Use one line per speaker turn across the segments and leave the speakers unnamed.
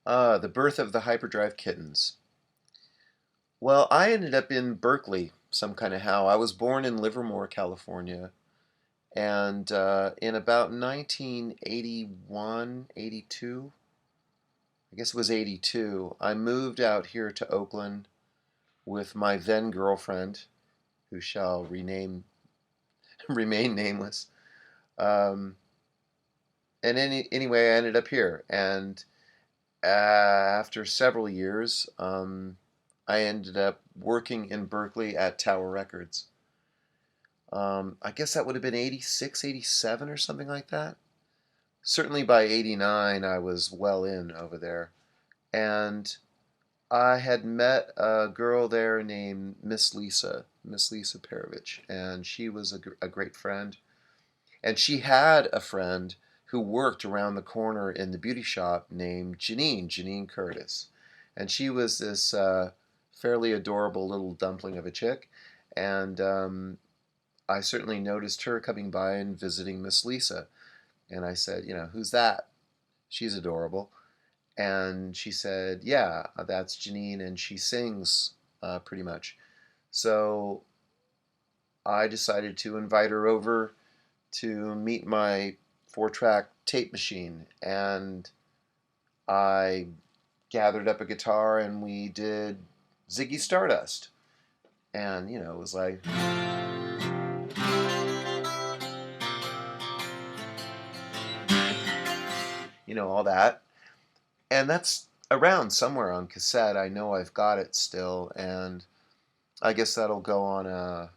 The birth of the Hyperdrive Kittens. Well, I ended up in Berkeley, some kind of how. I was born in Livermore, California, and in about 1981, 82, I guess it was 82, I moved out here to Oakland with my then girlfriend, who shall remain nameless. Um, and anyway, I ended up here, and after several years, I ended up working in Berkeley at Tower Records. I guess that would have been 86, 87, or something like that. Certainly by 89, I was well in over there. And I had met a girl there named Miss Lisa Perovich, and she was a great friend. And she had a friend who worked around the corner in the beauty shop named Jenene Curtis. And she was this fairly adorable little dumpling of a chick. And I certainly noticed her coming by and visiting Miss Lisa. And I said, who's that? She's adorable. And she said, yeah, that's Jenene, and she sings pretty much. So I decided to invite her over to meet my 4-track tape machine. And I gathered up a guitar and we did Ziggy Stardust. And, it was like, all that. And that's around somewhere on cassette. I know I've got it still. And I guess that'll go on a,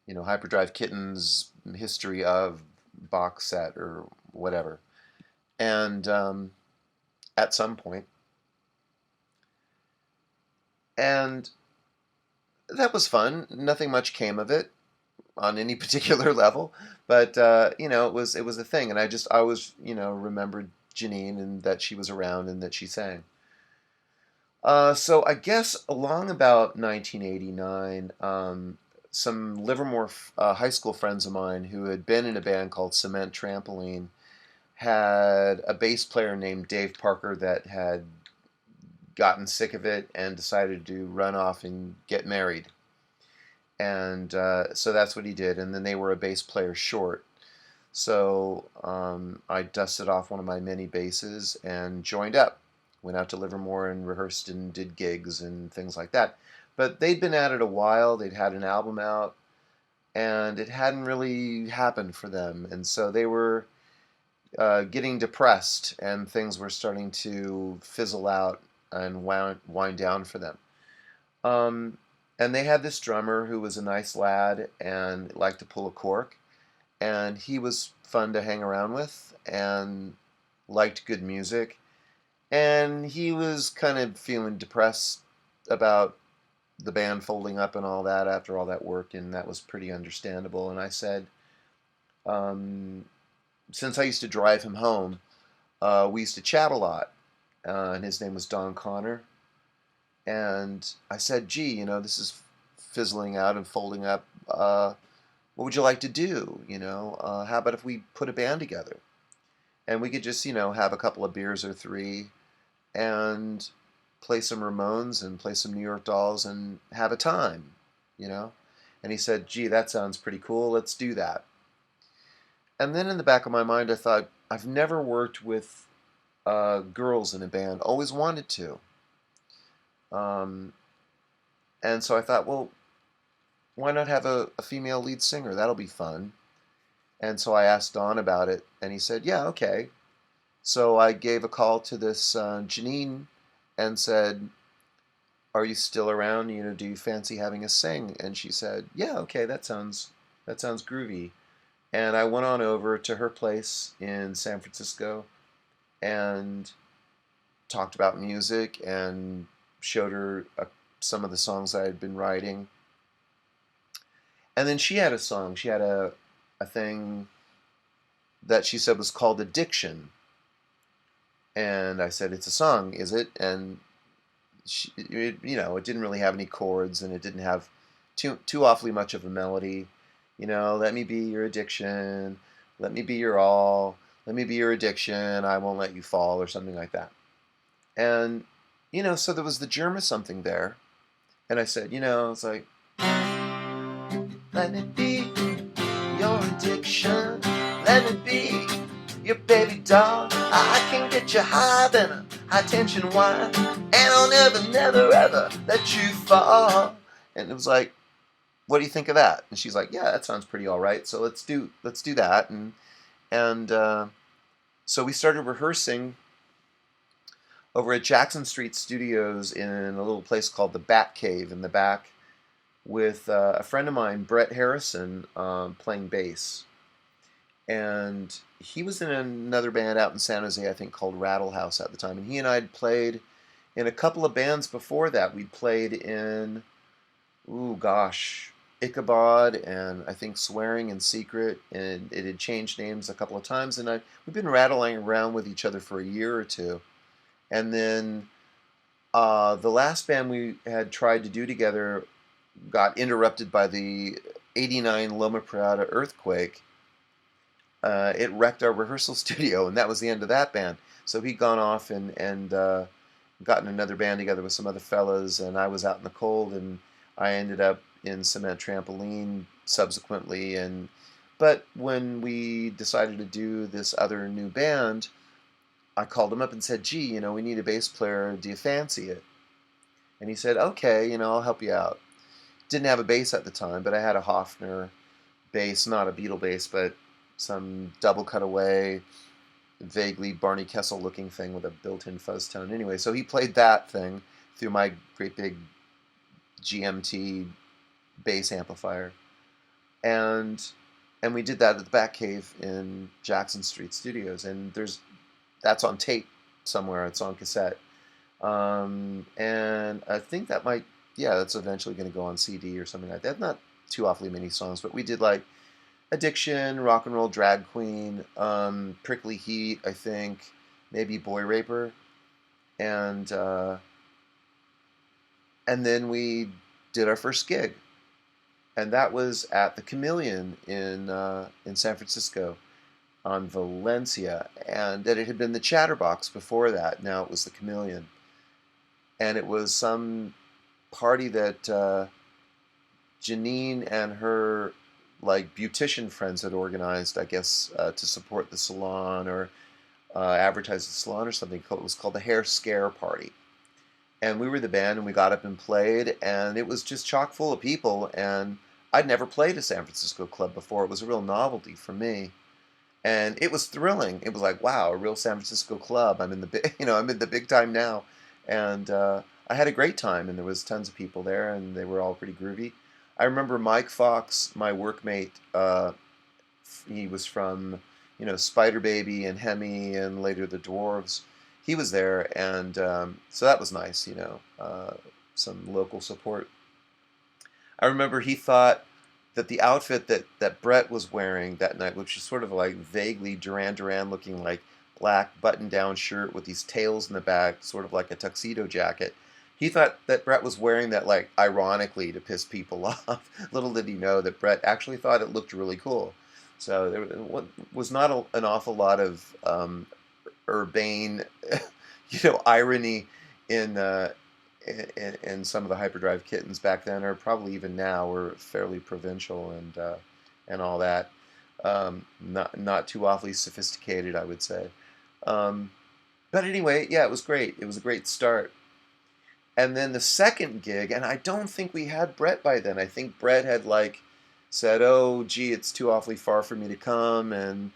Hyperdrive Kittens history of box set or whatever. And at some point. And that was fun. Nothing much came of it on any particular level, but it was a thing, and I always remembered Jenene and that she was around and that she sang. So I guess along about 1989, some Livermore high school friends of mine who had been in a band called Cement Trampoline had a bass player named Dave Parker that had gotten sick of it and decided to run off and get married. And so that's what he did. And then they were a bass player short. So I dusted off one of my mini basses and joined up. Went out to Livermore and rehearsed and did gigs and things like that. But they'd been at it a while. They'd had an album out. And it hadn't really happened for them. And so they were getting depressed. And things were starting to fizzle out and wind down for them. And they had this drummer who was a nice lad and liked to pull a cork. And he was fun to hang around with and liked good music. And he was kind of feeling depressed about the band folding up and all that after all that work, and that was pretty understandable. And I said, since I used to drive him home, we used to chat a lot. And his name was Don Connor. And I said, gee, this is fizzling out and folding up. What would you like to do? How about if we put a band together? And we could just, have a couple of beers or three and play some Ramones and play some New York Dolls and have a time, And he said, gee, that sounds pretty cool. Let's do that. And then in the back of my mind, I thought, I've never worked with girls in a band. Always wanted to. And so I thought, well, why not have a female lead singer? That'll be fun. And so I asked Don about it, and he said, yeah, okay. So I gave a call to this Jenene and said, are you still around? Do you fancy having us sing? And she said, yeah, okay, that sounds groovy. And I went on over to her place in San Francisco and talked about music and showed her some of the songs I had been writing. And then she had a song. She had a thing that she said was called Addiction. And I said, it's a song, is it? And it didn't really have any chords, and it didn't have too awfully much of a melody. Let me be your addiction. Let me be your all. Let me be your addiction. I won't let you fall, or something like that. And, so there was the germ of something there. And I said, it's like, let me be your addiction. Let me be your baby doll. I can get you higher than a high tension wine. And I'll never, never, ever let you fall. And it was like, what do you think of that? And she's like, yeah, that sounds pretty all right. So let's do that. And so we started rehearsing over at Jackson Street Studios in a little place called the Bat Cave in the back, with a friend of mine, Brett Harrison, playing bass. And he was in another band out in San Jose, I think, called Rattle House at the time. And he and I had played in a couple of bands before that. We'd played in, Ichabod, and I think Swearing in Secret, and it had changed names a couple of times. And we've been rattling around with each other for a year or two. And then the last band we had tried to do together got interrupted by the '89 Loma Prieta earthquake. It wrecked our rehearsal studio, and that was the end of that band. So he'd gone off and gotten another band together with some other fellas, and I was out in the cold, and I ended up in Cement Trampoline subsequently. But when we decided to do this other new band, I called him up and said, gee, we need a bass player. Do you fancy it? And he said, okay, I'll help you out. Didn't have a bass at the time, but I had a Hofner bass, not a Beatle bass, but some double cutaway, vaguely Barney Kessel looking thing with a built-in fuzz tone. Anyway, so he played that thing through my great big GMT bass amplifier. And we did that at the Bat Cave in Jackson Street Studios. And that's on tape somewhere. It's on cassette. And I think that's eventually going to go on CD or something like that. Not too awfully many songs, but we did like Addiction, Rock and Roll Drag Queen, Prickly Heat, I think, maybe Boy Raper, and then we did our first gig, and that was at the Chameleon in San Francisco on Valencia, and that it had been the Chatterbox before that. Now it was the Chameleon, and it was some party that Jenene and her beautician friends had organized, I guess, to support the salon or advertise the salon or something. It was called the Hair Scare Party. And we were the band, and we got up and played, and it was just chock full of people. And I'd never played a San Francisco club before. It was a real novelty for me. And it was thrilling. It was like, wow, a real San Francisco club. I'm in the big time now. And I had a great time, and there was tons of people there, and they were all pretty groovy. I remember Mike Fox, my workmate. He was from, Spider Baby and Hemi, and later the Dwarves. He was there, and so that was nice. Some local support. I remember he thought that the outfit that Brett was wearing that night, which was sort of like vaguely Duran Duran looking, like black button-down shirt with these tails in the back, sort of like a tuxedo jacket. He thought that Brett was wearing that, like, ironically to piss people off. Little did he know that Brett actually thought it looked really cool. So there was not an awful lot of urbane, irony in some of the Hyperdrive Kittens back then, or probably even now. We're fairly provincial and all that. Not too awfully sophisticated, I would say. But anyway, yeah, it was great. It was a great start. And then the second gig, and I don't think we had Brett by then. I think Brett had said, oh, gee, it's too awfully far for me to come, and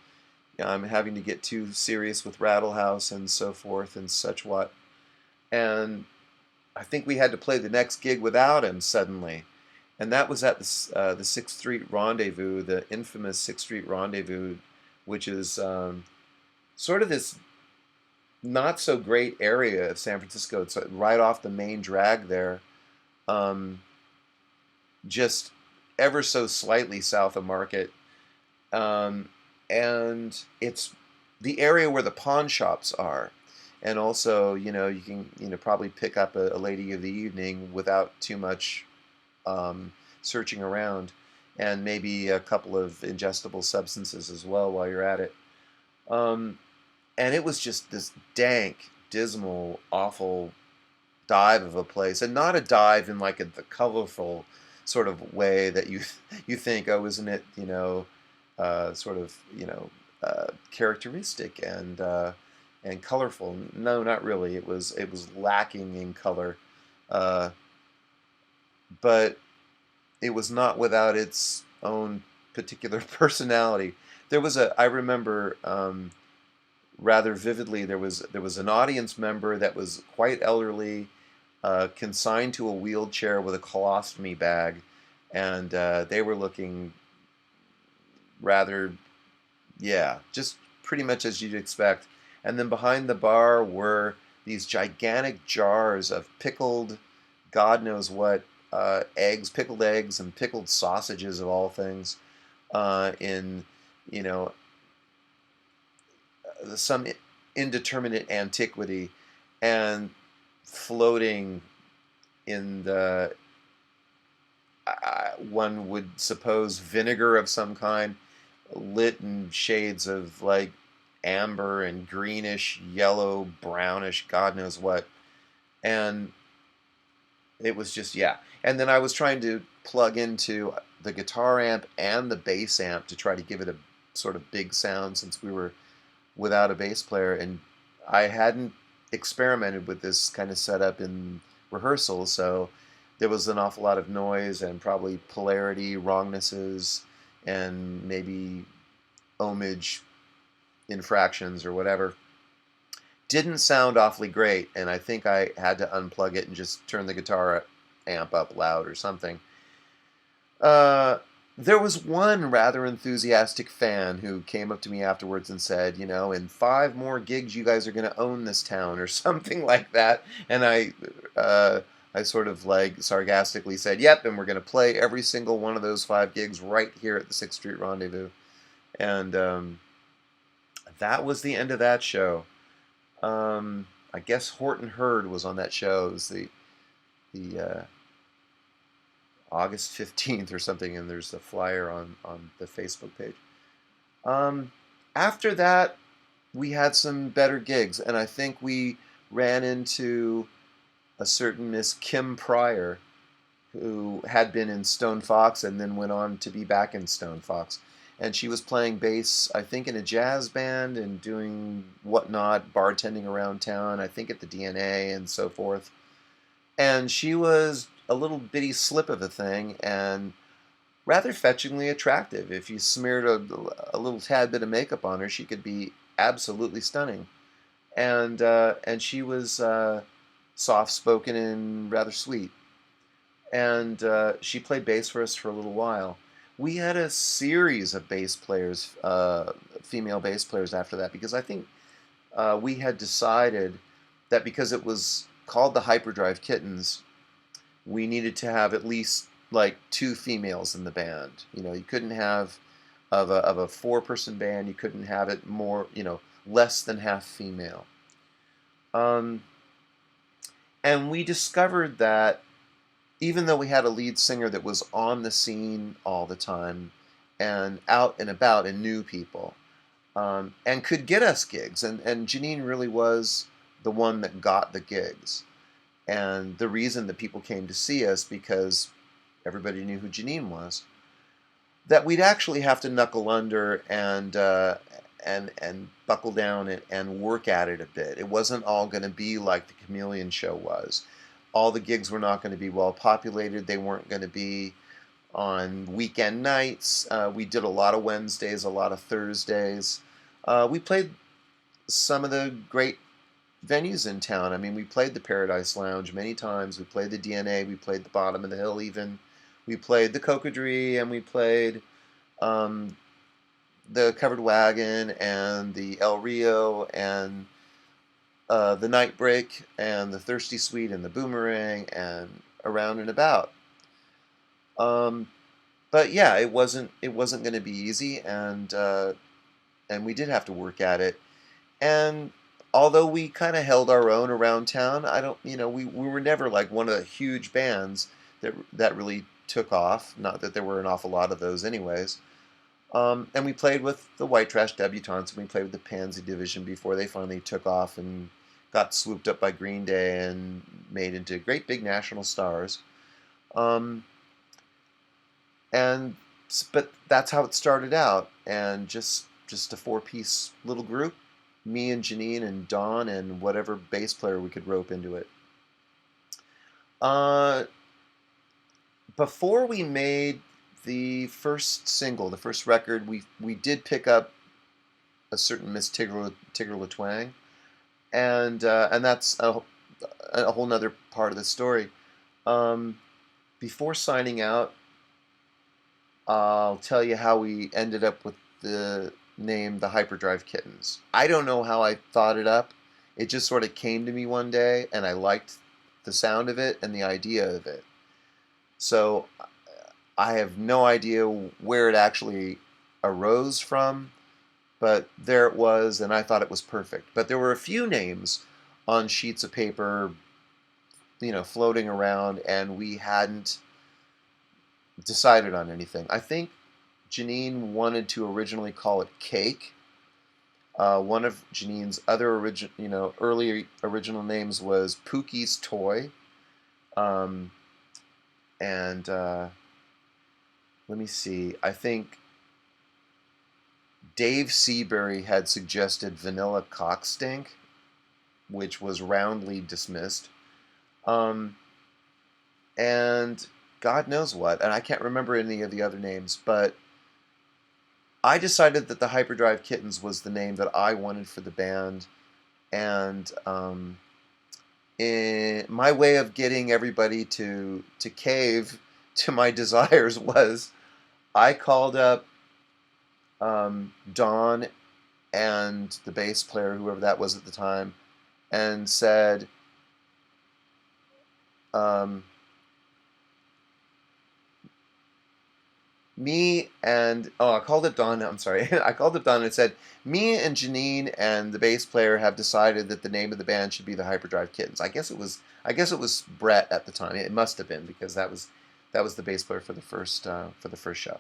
I'm having to get too serious with Rattle House and so forth and such what. And I think we had to play the next gig without him suddenly. And that was at the 6th Street Rendezvous, the infamous 6th Street Rendezvous, which is sort of this not so great area of San Francisco. It's right off the main drag there, just ever so slightly south of Market, and it's the area where the pawn shops are, and also you can probably pick up a lady of the evening without too much searching around, and maybe a couple of ingestible substances as well while you're at it. And it was just this dank, dismal, awful dive of a place, and not a dive in like the colorful sort of way that you think, oh, isn't it, sort of, characteristic and colorful. No, not really. It was lacking in color, uh, but it was not without its own particular personality. I remember rather vividly, there was an audience member that was quite elderly, consigned to a wheelchair with a colostomy bag, and they were looking rather, yeah, just pretty much as you'd expect. And then behind the bar were these gigantic jars of pickled, God knows what, pickled eggs, and pickled sausages of all things, in you know some indeterminate antiquity, and floating in the, one would suppose, vinegar of some kind, lit in shades of like amber and greenish, yellow, brownish, God knows what. And it was just, yeah. And then I was trying to plug into the guitar amp and the bass amp to try to give it a sort of big sound, since we were without a bass player, and I hadn't experimented with this kind of setup in rehearsal, so there was an awful lot of noise and probably polarity wrongnesses and maybe ohmage infractions or whatever. Didn't sound awfully great, and I think I had to unplug it and just turn the guitar amp up loud or something. Uh, there was one rather enthusiastic fan who came up to me afterwards and said, in 5 more gigs, you guys are going to own this town, or something like that. And I sort of like sarcastically said, yep, and we're going to play every single one of those 5 gigs right here at the 6th Street Rendezvous. And that was the end of that show. I guess Horton Heard was on that show. It was the August 15th or something, and there's the flyer on the Facebook page. After that, we had some better gigs, and I think we ran into a certain Miss Kim Pryor, who had been in Stone Fox and then went on to be back in Stone Fox. And she was playing bass, I think, in a jazz band and doing whatnot, bartending around town, I think at the DNA and so forth. And she was a little bitty slip of a thing, and rather fetchingly attractive. If you smeared a little tad bit of makeup on her, she could be absolutely stunning. And she was soft-spoken and rather sweet. And she played bass for us for a little while. We had a series of bass players, female bass players after that, because I think we had decided that because it was called the Hyperdrive Kittens, we needed to have at least like 2 females in the band. You couldn't have, of a 4-person band, you couldn't have it more, less than half female. And we discovered that even though we had a lead singer that was on the scene all the time and out and about and knew people, and could get us gigs, and Jenene really was the one that got the gigs. And the reason that people came to see us, because everybody knew who Jenene was, that we'd actually have to knuckle under and buckle down and work at it a bit. It wasn't all going to be like the Chameleon show was. All the gigs were not going to be well populated. They weren't going to be on weekend nights. We did a lot of Wednesdays, a lot of Thursdays. We played some of the great venues in town. I mean, we played the Paradise Lounge many times. We played the DNA. We played the Bottom of the Hill even. We played the Cocodrie, and we played the Covered Wagon and the El Rio and the Night Break and the Thirsty Sweet and the Boomerang and around and about. But yeah, it wasn't going to be easy, and we did have to work at it. And although we kind of held our own around town, we were never like one of the huge bands that really took off. Not that there were an awful lot of those anyways. And we played with the White Trash Debutantes, and we played with the Pansy Division before they finally took off and got swooped up by Green Day and made into great big national stars. Um, and but that's how it started out, and just a four-piece little group, me and Jenene and Dawn and whatever bass player we could rope into it. Uh, Before we made the first single, the first record, we did pick up a certain Miss Tigger Twang, and that's a whole nother part of the story. Um, Before signing out, I'll tell you how we ended up with the name the Hyperdrive Kittens. I don't know how I thought it up. It just sort of came to me one day, and I liked the sound of it and the idea of it. So I have no idea where it actually arose from, but there it was, and I thought it was perfect. But there were a few names on sheets of paper, floating around, and we hadn't decided on anything. I think Jenene wanted to originally call it Cake. One of Janene's other early original names was Pookie's Toy. Um, and let me see. I think Dave Seabury had suggested Vanilla Cockstink, which was roundly dismissed. And God knows what, and I can't remember any of the other names, but I decided that the Hyperdrive Kittens was the name that I wanted for the band, and my way of getting everybody to cave to my desires was I called up Don and the bass player, whoever that was at the time, and said, I called up Don. I'm sorry, I called up Don and said, me and Jenene and the bass player have decided that the name of the band should be the Hyperdrive Kittens. I guess it was Brett at the time. It must have been, because that was the bass player for the first show.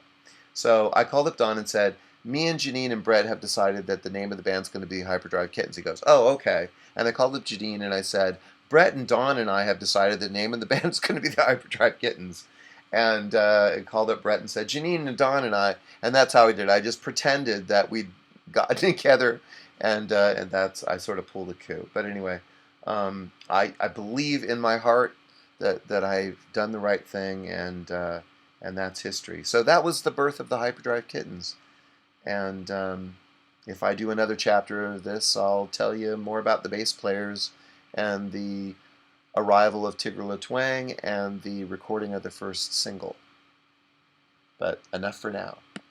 So I called up Don and said, me and Jenene and Brett have decided that the name of the band's going to be Hyperdrive Kittens. He goes, oh, okay. And I called up Jenene and I said, Brett and Don and I have decided the name of the band's going to be the Hyperdrive Kittens. And I called up Brett and said, Jenene and Don and I, and that's how we did it. I just pretended that we'd gotten together, and I sort of pulled a coup. But anyway, I believe in my heart that I've done the right thing, and that's history. So that was the birth of the Hyperdrive Kittens. And if I do another chapter of this, I'll tell you more about the bass players and the arrival of Tigger Twang and the recording of the first single. But enough for now.